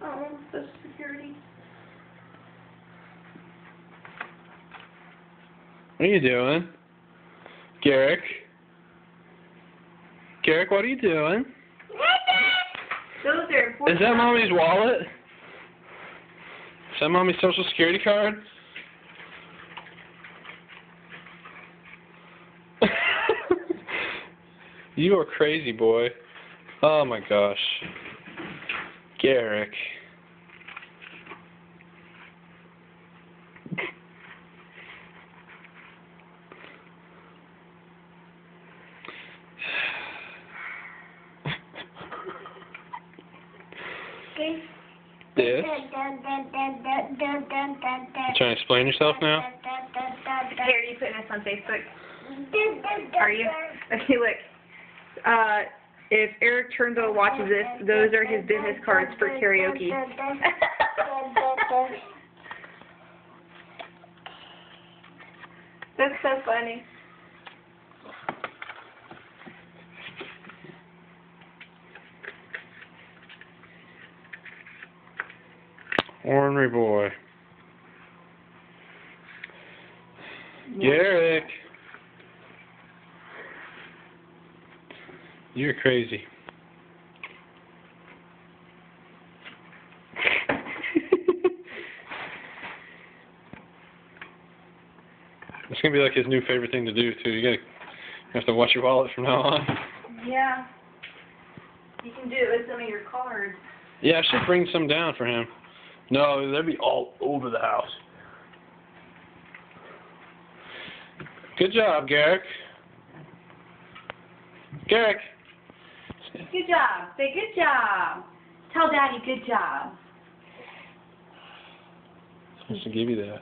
Oh, Social Security. What are you doing? Garrick? Garrick, what are you doing? Those are Is that Mommy's wallet? Is that Mommy's Social Security card? You are crazy, boy. Oh my gosh. Garrick. Yes? You trying to explain yourself now? Hey, are you putting this on Facebook? Are you? Okay, look. If Eric Turnbull watches this, those are his business cards for karaoke. That's so funny. Ornery boy. Garrick. You're crazy. It's gonna be like his new favorite thing to do too. You have to watch your wallet from now on. Yeah. You can do it with some of your cards. Yeah, I should bring some down for him. No, they'd be all over the house. Good job, Garrick. Garrick. Good job. Say good job. Tell Daddy good job. I'm supposed to give you that.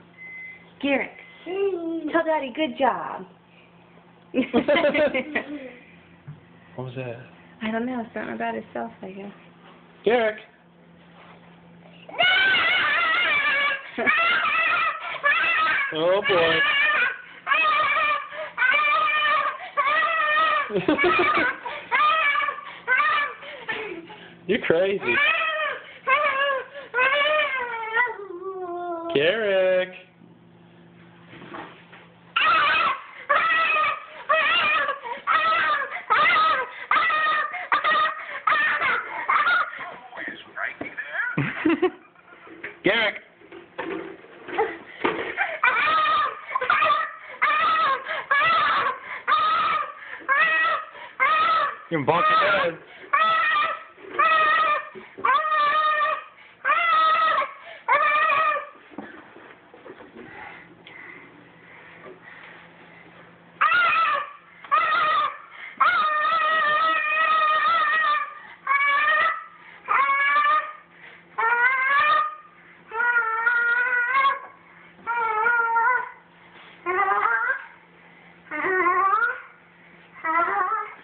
Garrick. Tell Daddy good job. What was that? I don't know. Something about himself, I guess. Garrick. Oh boy. You're crazy. Garrick. Garrick. You can bonk your head.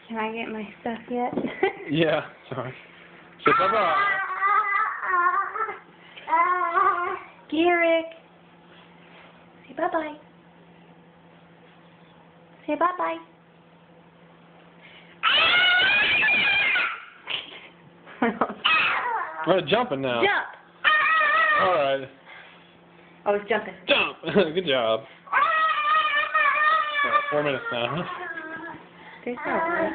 Can I get my stuff yet? Yeah, sorry. Say bye-bye. Garrick. Say bye-bye. Say bye-bye. We're jumping now. Jump. All right. I was jumping. Jump. Good job. 4 minutes now. Good job.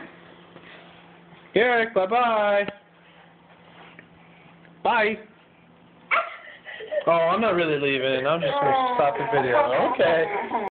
Garrick, bye-bye. Bye. Oh, I'm not really leaving. I'm just going to stop the video. Okay.